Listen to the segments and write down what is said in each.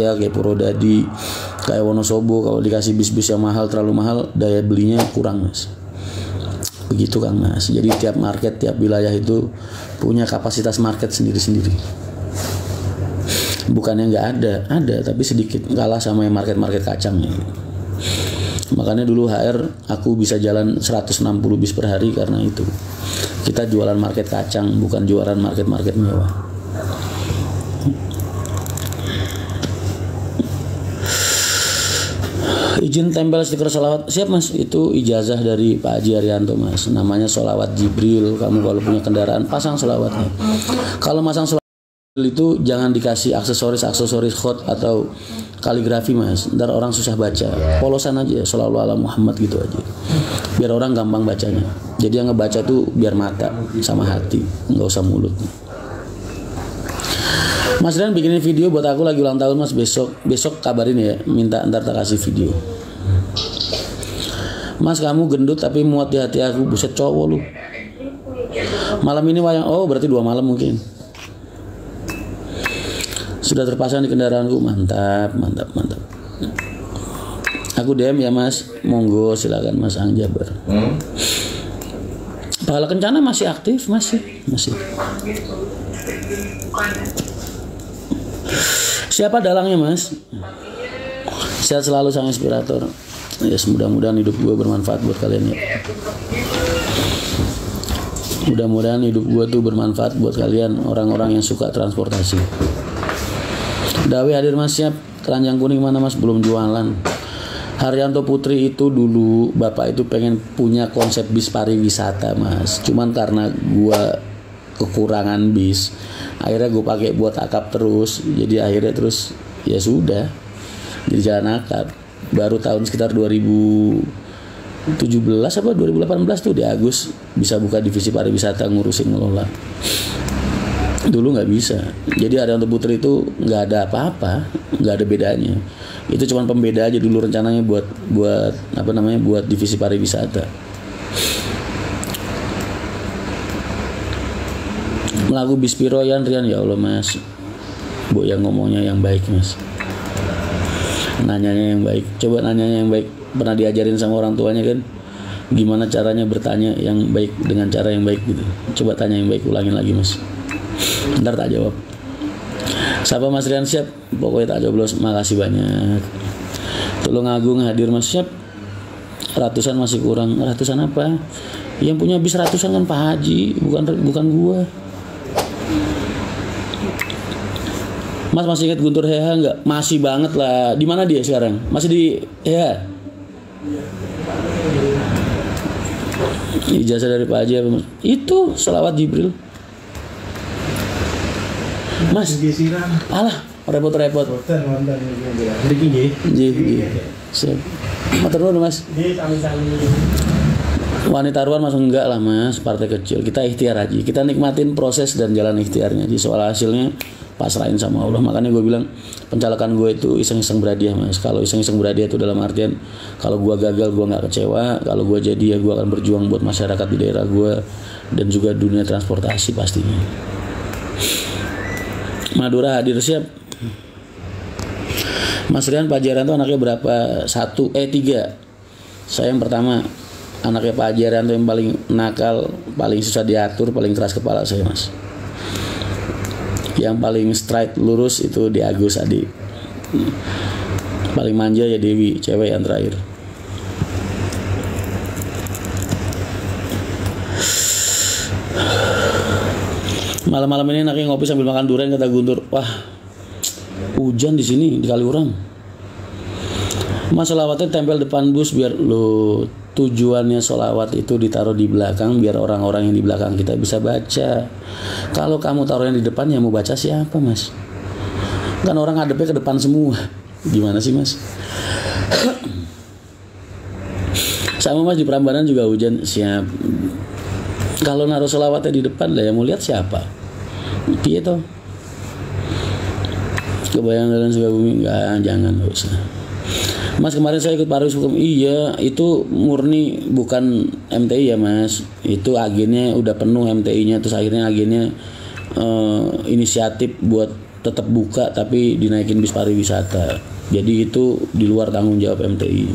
Jogja, kayak Purwodadi, kayak Wonosobo, kalau dikasih bis-bis yang mahal, terlalu mahal, daya belinya kurang mas. Begitu Kang Mas. Jadi tiap market, tiap wilayah itu punya kapasitas market sendiri-sendiri. Bukannya nggak ada tapi sedikit, kalah sama yang market-market kacang. Makanya dulu HR aku bisa jalan 160 bis per hari karena itu. Kita jualan market kacang, bukan jualan market-market mewah. Izin tempel stiker sholawat. Siap mas, itu ijazah dari Pak Haji Arianto mas. Namanya sholawat Jibril. Kamu kalau punya kendaraan pasang sholawatnya. Kalau masang sholawat itu jangan dikasih aksesoris khot atau kaligrafi mas. Ntar orang susah baca. Polosan aja, shollallahu ala Muhammad gitu aja. Biar orang gampang bacanya. Jadi yang ngebaca tuh biar mata sama hati, nggak usah mulut. Mas Rian bikinin video buat aku lagi ulang tahun mas, besok kabarin ya, minta ntar tak kasih video. Mas kamu gendut tapi muat di hati aku, buset cowok lu. Malam ini wayang, oh berarti 2 malam mungkin. Sudah terpasang di kendaraanku, mantap. Aku DM ya mas, monggo silakan mas Angjabar. Pahala Kencana masih aktif, masih. Siapa dalangnya mas? Sehat selalu sang inspirator. Ya mudah-mudahan hidup gue bermanfaat buat kalian ya. Mudah-mudahan hidup gue tuh bermanfaat buat kalian orang-orang yang suka transportasi. Dawi hadir mas, siap. Keranjang kuning mana mas? Belum jualan. Haryanto Putri itu dulu bapak itu pengen punya konsep bis pariwisata mas. Cuman karena gue kekurangan bis, akhirnya gue pakai buat akap terus. Jadi akhirnya terus ya sudah jadi jalan akap. Baru tahun sekitar 2017 apa 2018 tuh di Agus bisa buka divisi pariwisata, ngurusin ngelola. Dulu nggak bisa. Jadi Haryanto Putri itu nggak ada apa-apa, nggak ada bedanya. Itu cuma pembeda aja dulu rencananya buat buat divisi pariwisata. Lagu Bispiro Rian, ya Allah mas, bu yang ngomongnya yang baik mas, nanyanya yang baik, coba nanyanya yang baik. Pernah diajarin sama orang tuanya kan, gimana caranya bertanya yang baik dengan cara yang baik gitu. Coba tanya yang baik, ulangin lagi mas, ntar tak jawab. Siapa mas Rian? Siap, pokoknya tak jawab. Makasih banyak. Tolong Agung hadir mas, siap. Ratusan masih kurang. Ratusan apa? Yang punya bis ratusan kan Pak Haji, bukan gua. Mas masih ingat Guntur Heha nggak? Masih banget lah. Di mana dia sekarang? Masih di Heha? Ijazah dari Pak Haji apa mas? Itu sholawat Jibril. Mas, alah repot-repot. Siap. Matur nuwun mas. Wanita ruan masuk enggak lah mas, partai kecil. Kita ikhtiar aja. Kita nikmatin proses dan jalan ikhtiarnya. Jadi soal hasilnya pasrahin sama Allah. Makanya gue bilang pencalekan gue itu iseng-iseng berhadiah mas. Kalau iseng-iseng berhadiah itu dalam artian kalau gue gagal gue nggak kecewa. Kalau gue jadi ya gue akan berjuang buat masyarakat di daerah gue dan juga dunia transportasi pastinya. Madura hadir, siap. Mas Rian, Pak Haji Arianto anaknya berapa? 3. Saya yang pertama. Anaknya Pak Haji Arianto yang paling nakal, paling susah diatur, paling keras kepala saya mas. Yang paling straight lurus itu di Agus Adi. Paling manja ya Dewi, cewek yang terakhir. Malam-malam ini anaknya ngopi sambil makan durian, kata Guntur. Wah, hujan di sini di Kaliurang. Mas sholawatnya tempel depan bus biar lo. Tujuannya sholawat itu ditaruh di belakang biar orang-orang yang di belakang kita bisa baca. Kalau kamu taruhnya di depan, yang mau baca siapa mas? Kan orang ngadepnya ke depan semua. Gimana sih mas? Sama mas di Prambanan juga hujan, siap. Kalau naruh sholawatnya di depan lah yang mau lihat siapa? Piye toh? Kebayang dalam Sukabumi? Enggak, jangan, gak usah. Mas kemarin saya ikut Paris Hukum. Iya, itu murni bukan MTI ya mas. Itu agennya udah penuh MTI-nya. Terus akhirnya agennya inisiatif buat tetap buka tapi dinaikin bis pariwisata. Jadi itu di luar tanggung jawab MTI.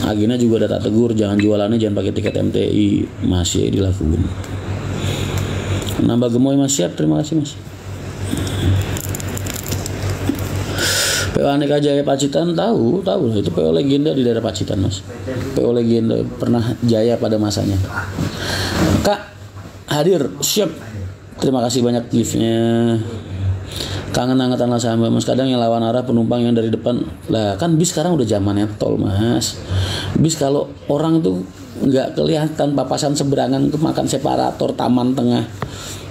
Agennya juga udah tak tegur, jangan jualannya jangan pakai tiket MTI, masih dilakukan. Nambah gemoy Mas, siap, terima kasih Mas. PO Aneka Jaya Pacitan tahu itu PO legenda di daerah Pacitan Mas. PO legenda pernah jaya pada masanya. Kak hadir, siap. Terima kasih banyak giftnya. Kangen angkatan lah sama Mas, kadang yang lawan arah penumpang yang dari depan lah, kan bis sekarang udah zamannya tol Mas. Bis kalau orang tuh nggak kelihatan papasan seberangan tuh makan separator taman tengah,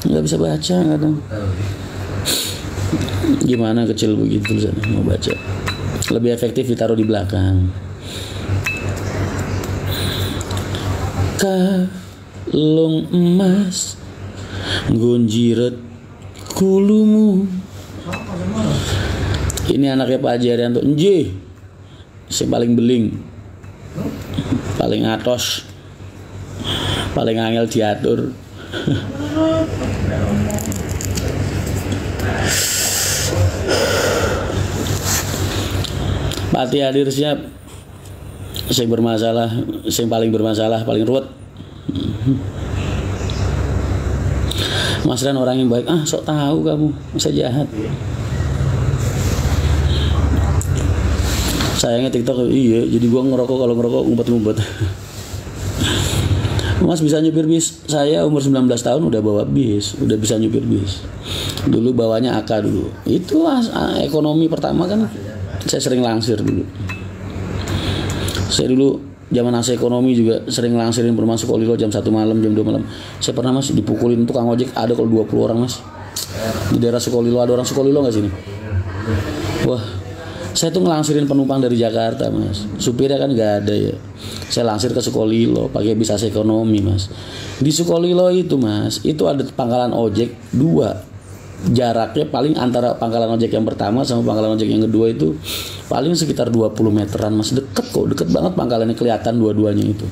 nggak bisa baca kadang. Gimana kecil begitu sana mau baca, lebih efektif ditaruh di belakang. Kalung emas gunjiret kulumu. Ini anaknya Pak Haji Arianto. Nji, si paling beling, paling atos, paling angel diatur. Pati hadir, siap. Sing bermasalah, sing paling bermasalah, paling ruwet. Mas Ren orang yang baik. Sok tahu kamu, masa jahat. Sayangnya TikTok, iya, jadi gua ngerokok, kalau ngerokok ngumpet-ngumpet. Mas bisa nyupir bis? Saya umur 19 tahun udah bawa bis, udah bisa nyupir bis. Dulu bawanya AK dulu. Itu ekonomi pertama kan saya sering langsir dulu. Saya dulu zaman AC ekonomi juga sering langsirin perumahan Sukolilo jam 1 malam, jam 2 malam. Saya pernah Mas dipukulin tukang ojek, ada kalau 20 orang Mas. Di daerah Sukolilo, ada orang Sukolilo nggak sini? Wah, saya tuh ngelangsirin penumpang dari Jakarta Mas. Supirnya kan nggak ada ya. Saya langsir ke Sukolilo pakai bis AC ekonomi Mas. Di Sukolilo itu Mas, itu ada pangkalan ojek 2. Jaraknya paling antara pangkalan ojek yang pertama sama pangkalan ojek yang kedua itu paling sekitar 20 meteran Mas. Deket kok, deket banget pangkalannya, kelihatan dua-duanya itu.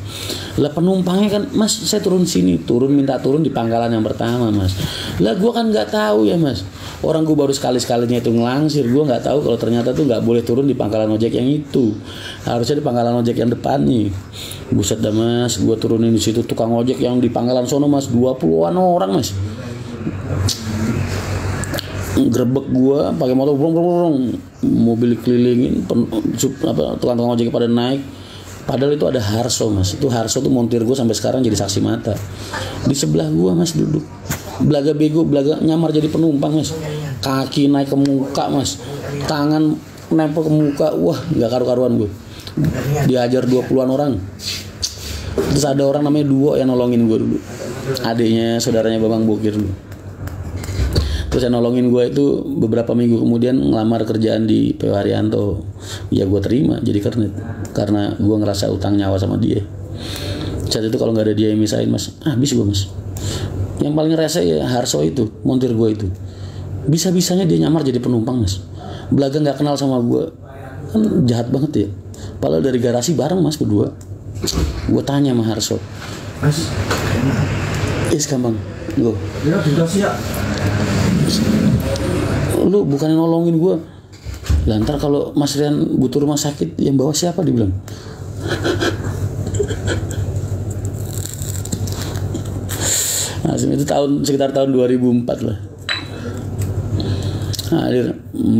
Lah penumpangnya kan Mas, saya turun sini, minta turun di pangkalan yang pertama Mas. Lah gua kan nggak tahu ya Mas. Orang gua baru sekali-sekalinya itu ngelangsir, gua nggak tahu kalau ternyata tuh nggak boleh turun di pangkalan ojek yang itu. Harusnya di pangkalan ojek yang depan nih. Buset dah Mas, gua turunin di situ, tukang ojek yang di pangkalan sono Mas, 20-an orang Mas. Grebek gua pakai motor brong, mobil kelilingin, tukang ojek pada naik. Padahal itu ada Harso Mas, itu Harso tuh montir gua sampai sekarang jadi saksi mata. Di sebelah gua Mas duduk, belaga bego, belaga nyamar jadi penumpang Mas. Kaki naik ke muka Mas, tangan nempel ke muka, wah nggak karu-karuan gua. Diajar 20-an orang. Terus ada orang namanya Duo yang nolongin gua dulu, adiknya saudaranya Bambang Bokir dulu. Terus yang nolongin gue itu beberapa minggu kemudian ngelamar kerjaan di PO Haryanto. Ya gue terima jadi kernet karena gue ngerasa utang nyawa sama dia. Saat itu kalau nggak ada dia yang misahin Mas, habis gue Mas. Yang paling ngerasa ya Harso itu, montir gue itu. Bisa-bisanya dia nyamar jadi penumpang Mas. Belaga nggak kenal sama gue, kan jahat banget ya. Padahal dari garasi bareng Mas berdua. Gue tanya sama Harso, Mas, gampang, gue. Ya dikasih ya. Lu bukan nolongin gue. Lantar kalau Mas Rian butuh rumah sakit yang bawa siapa dibilang. Nah, itu sekitar tahun 2004 lah. Nah,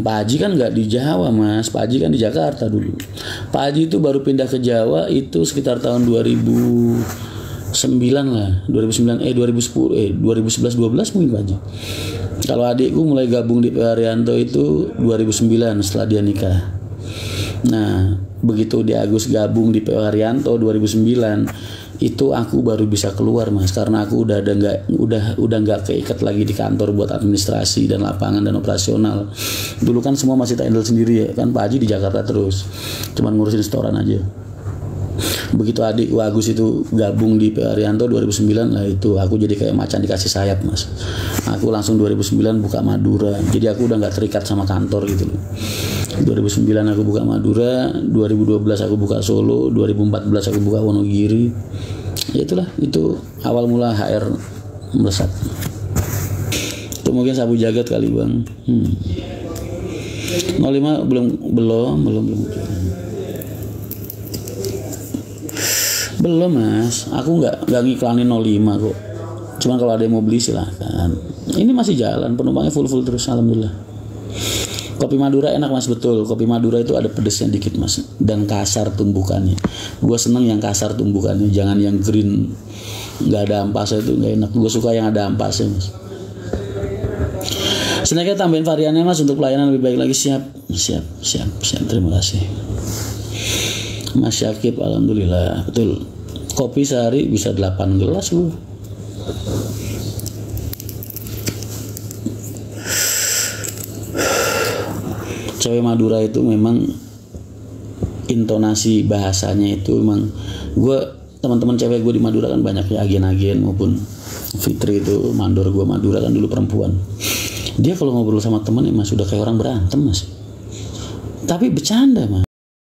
Pak Haji kan nggak di Jawa Mas, Pak Haji kan di Jakarta dulu. Pak Haji itu baru pindah ke Jawa itu sekitar tahun 2009 lah, 2011 12 mungkin Pak Haji. Kalau adikku mulai gabung di PO Haryanto itu 2009 setelah dia nikah. Nah, begitu dia Agus gabung di PO Haryanto 2009, itu aku baru bisa keluar Mas, karena aku udah nggak keikat lagi di kantor buat administrasi dan lapangan dan operasional. Dulu kan semua masih tak handle sendiri ya, kan Pak Haji di Jakarta terus, cuman ngurusin setoran aja. Begitu adikku Agus itu gabung di PO Haryanto 2009 lah, itu aku jadi kayak macan dikasih sayap Mas. Aku langsung 2009 buka Madura, jadi aku udah nggak terikat sama kantor gitu loh. 2009 aku buka Madura, 2012 aku buka Solo, 2014 aku buka Wonogiri. Ya itulah, itu awal mula HR melesat. Itu mungkin sabu jagat kali bang. 05 belum mas, aku nggak ngiklanin 05 kok. Cuman kalau ada yang mau beli silahkan. Ini masih jalan, penumpangnya full terus, alhamdulillah. Kopi Madura enak mas, betul. Kopi Madura itu ada pedesnya dikit mas, dan kasar tumbukannya. Gue seneng yang kasar tumbukannya, jangan yang green nggak ada ampasnya, itu nggak enak. Gue suka yang ada ampasnya mas. Snacknya tambahin variannya mas untuk pelayanan lebih baik lagi. Siap. Terima kasih Mas Syakib, alhamdulillah. Betul. Kopi sehari bisa 8 gelas bu. Cewek Madura itu memang intonasi bahasanya itu memang, teman-teman cewek gue di Madura kan banyak ya, agen-agen maupun Fitri itu mandor gue Madura kan dulu perempuan. Dia kalau ngobrol sama temen mas udah kayak orang berantem mas, tapi bercanda mas.